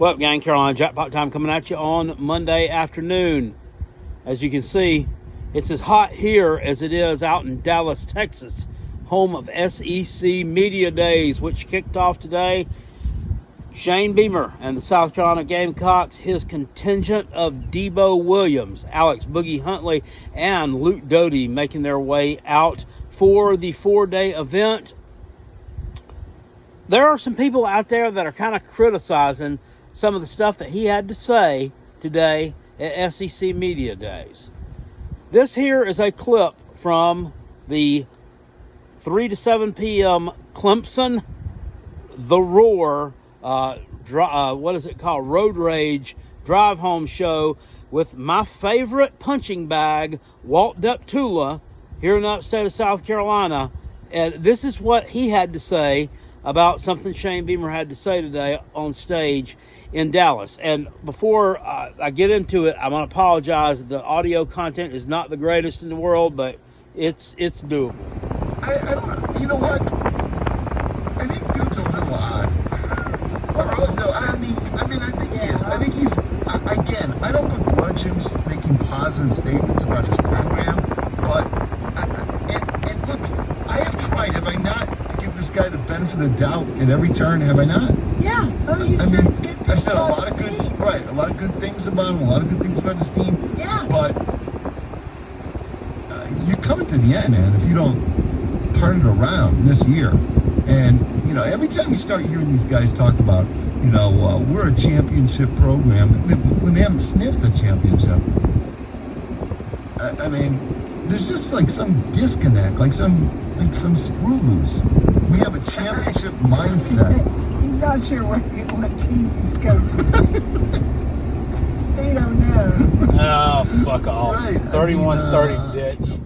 What up, gang? Carolina Jackpot time coming at you on Monday afternoon. As you can see, it's as hot here as it is out in Dallas, Texas, home of SEC Media Days, which kicked off today. Shane Beamer and the South Carolina Gamecocks, his contingent of Debo Williams, Alex Boogie Huntley, and Luke Doty making their way out for the 4-day event. There are some people out there that are kind of criticizing some of the stuff that he had to say today at SEC Media Days. This here is a clip from the 3 to 7 p.m. Clemson The Roar, what is it called? Road Rage Drive Home show with my favorite punching bag, Walt Deptula, here in the upstate of South Carolina. And this is what he had to say about something Shane Beamer had to say today on stage in Dallas. And before I get into it, I'm going to apologize. The audio content is not the greatest in the world, but it's doable. I don't, you know what? I think dude's a little odd. No, I think he is. I think he's, again, I don't begrudge him making positive statements about his program, but, and look, I have tried, have I not, to give this guy the benefit of the doubt at every turn, have I not? Yeah. Oh, you I said a lot of good, right, a lot of good things about him, a lot of good things about his team. Yeah. But you're coming to the end, man, if you don't turn it around this year. And, you know, every time you start hearing these guys talk about, you know, we're a championship program, when they haven't sniffed a championship, I mean, there's just like some disconnect, like some screw loose. We have a championship mindset. He's not sure what team he's coaching. They don't know. Oh, fuck off. Right. 31-30, bitch.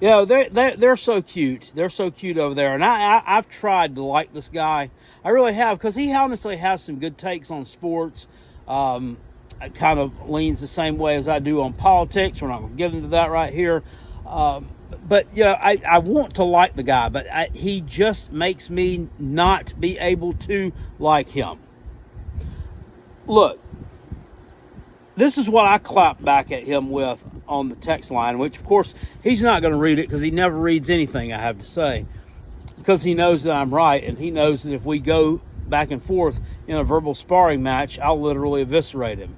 You know, they're so cute. They're so cute over there. And I've tried to like this guy. I really have, because he honestly has some good takes on sports. It kind of leans the same way as I do on politics. We're not going to get into that right here. But, you know, I want to like the guy, but he just makes me not be able to like him. Look, this is what I clapped back at him with on the text line, which, of course, he's not going to read it because he never reads anything I have to say, because he knows that I'm right, and he knows that if we go back and forth in a verbal sparring match, I'll literally eviscerate him.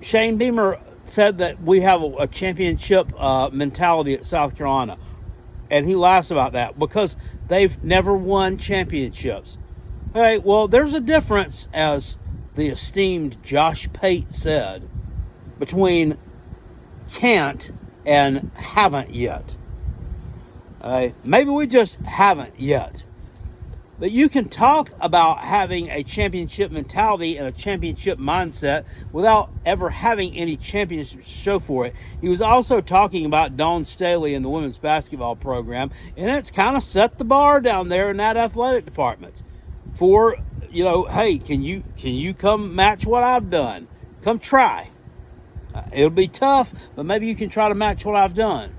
Shane Beamer said that we have a championship mentality at South Carolina, and he laughs about that because they've never won championships. Hey, well, there's a difference, as the esteemed Josh Pate said, between can't and haven't yet. Maybe we just haven't yet. But you can talk about having a championship mentality and a championship mindset without ever having any championships to show for it. He was also talking about Dawn Staley and the women's basketball program, and it's kind of set the bar down there in that athletic department for, you know, hey, can you come match what I've done? Come try. It'll be tough, but maybe you can try to match what I've done.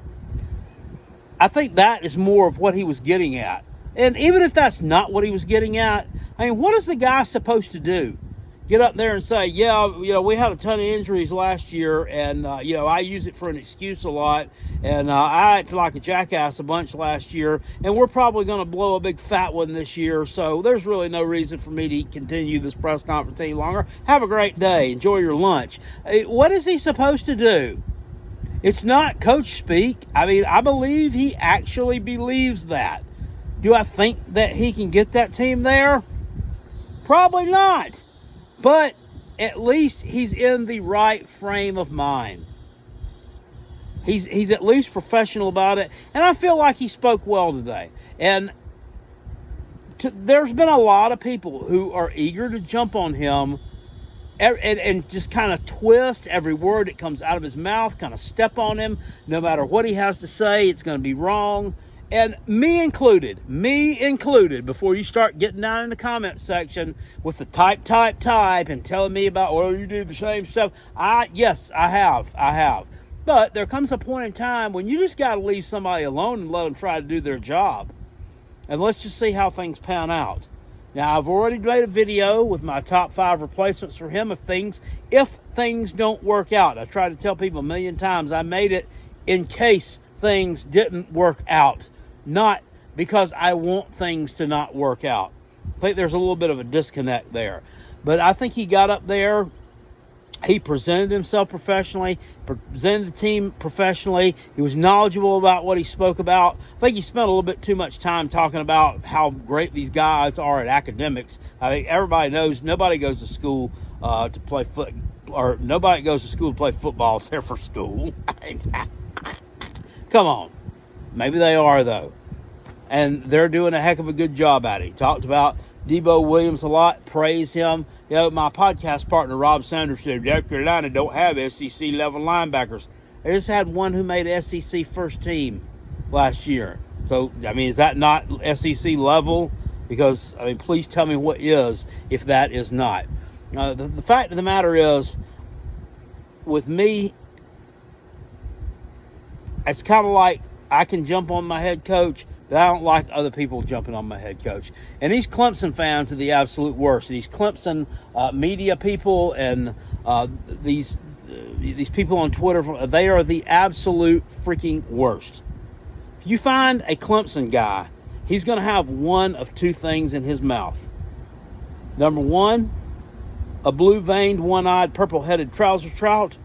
I think that is more of what he was getting at. And even if that's not what he was getting at, I mean, what is the guy supposed to do? Get up there and say, yeah, you know, we had a ton of injuries last year, and, you know, I use it for an excuse a lot, and I acted like a jackass a bunch last year, and we're probably going to blow a big fat one this year, so there's really no reason for me to continue this press conference any longer. Have a great day. Enjoy your lunch. What is he supposed to do? It's not coach speak. I mean, I believe he actually believes that. Do I think that he can get that team there? Probably not. But at least he's in the right frame of mind. He's at least professional about it. And I feel like he spoke well today. And there's been a lot of people who are eager to jump on him and just kind of twist every word that comes out of his mouth, kind of step on him. No matter what he has to say, it's going to be wrong. And me included, before you start getting down in the comment section with the type, and telling me about, well, you do the same stuff. Yes, I have. But there comes a point in time when you just got to leave somebody alone and let them try to do their job. And let's just see how things pan out. Now, I've already made a video with my top 5 replacements for him if things don't work out. I try to tell people a million times I made it in case things didn't work out, not because I want things to not work out. I think there's a little bit of a disconnect there. But I think he got up there. He presented himself professionally, presented the team professionally. He was knowledgeable about what he spoke about. I think he spent a little bit too much time talking about how great these guys are at academics. I mean, everybody knows nobody goes to school to play or nobody goes to school to play football. It's there for school. Come on. Maybe they are, though. And they're doing a heck of a good job at it. He talked about Debo Williams a lot, praised him. You know, my podcast partner, Rob Sanders, said, South Carolina don't have SEC-level linebackers. They just had one who made SEC first team last year. So, I mean, is that not SEC level? Because, I mean, please tell me what is if that is not. The fact of the matter is, with me, it's kind of like I can jump on my head coach, but I don't like other people jumping on my head coach. And these Clemson fans are the absolute worst. These Clemson media people and these people on Twitter, they are the absolute freaking worst. If you find a Clemson guy, he's going to have one of two things in his mouth. Number one, a blue-veined, one-eyed, purple-headed trouser trout.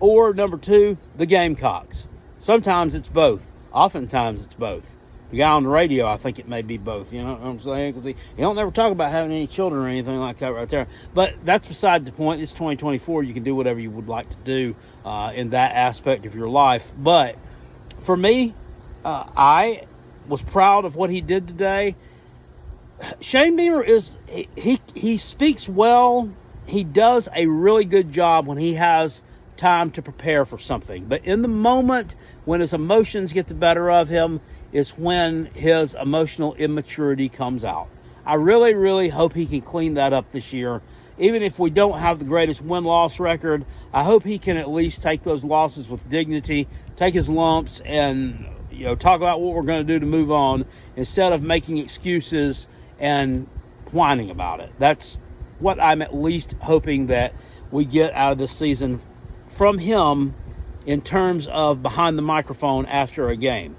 Or number two, the Gamecocks. Sometimes it's both. Oftentimes it's both. The guy on the radio, I think it may be both. You know what I'm saying? Because he don't never talk about having any children or anything like that right there. But that's beside the point. It's 2024. You can do whatever you would like to do in that aspect of your life. But for me, I was proud of what he did today. Shane Beamer he speaks well. He does a really good job when he has time to prepare for something. But in the moment, when his emotions get the better of him, is when his emotional immaturity comes out. I really, really hope he can clean that up this year. Even if we don't have the greatest win-loss record, I hope he can at least take those losses with dignity, take his lumps, and talk about what we're going to do to move on instead of making excuses and whining about it. That's what I'm at least hoping that we get out of this season from him in terms of behind the microphone after a game.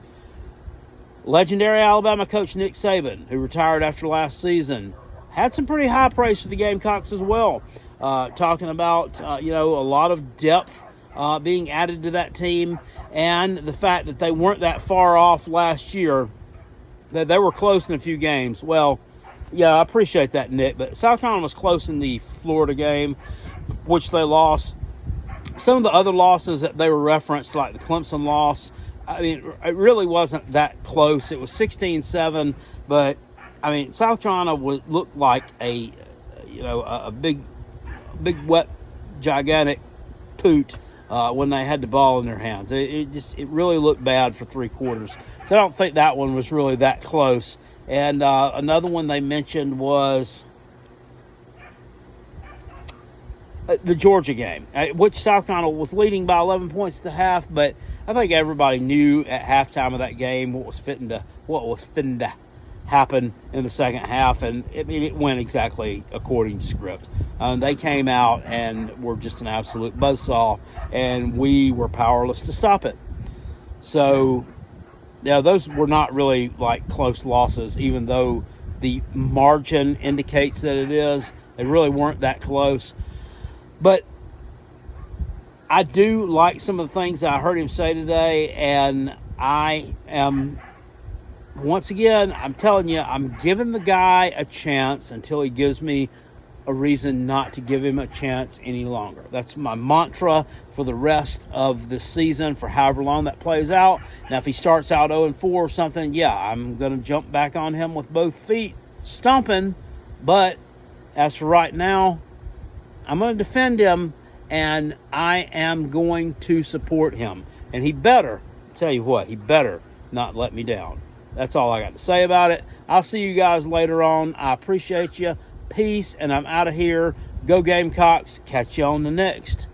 Legendary Alabama coach Nick Saban, who retired after last season, had some pretty high praise for the Gamecocks as well, talking about a lot of depth being added to that team and the fact that they weren't that far off last year, that they were close in a few games. Well, yeah, I appreciate that, Nick, but South Carolina was close in the Florida game, which they lost. Some of the other losses that they were referenced, like the Clemson loss, I mean, it really wasn't that close. It was 16-7, but I mean, South Carolina looked like a big, wet, gigantic poot when they had the ball in their hands. It really looked bad for three quarters. So I don't think that one was really that close. And another one they mentioned was the Georgia game, which South Carolina was leading by 11 points at the half, but I think everybody knew at halftime of that game what was fitting to happen in the second half, and it went exactly according to script. They came out and were just an absolute buzzsaw, and we were powerless to stop it. So, yeah, those were not really like close losses, even though the margin indicates that it is. They really weren't that close. But I do like some of the things I heard him say today, and I am, once again, I'm telling you, I'm giving the guy a chance until he gives me a reason not to give him a chance any longer. That's my mantra for the rest of the season, for however long that plays out. Now, if he starts out 0-4 or something, yeah, I'm going to jump back on him with both feet, stomping. But as for right now, I'm going to defend him, and I am going to support him. And he better, tell you what, he better not let me down. That's all I got to say about it. I'll see you guys later on. I appreciate you. Peace, and I'm out of here. Go Gamecocks. Catch you on the next.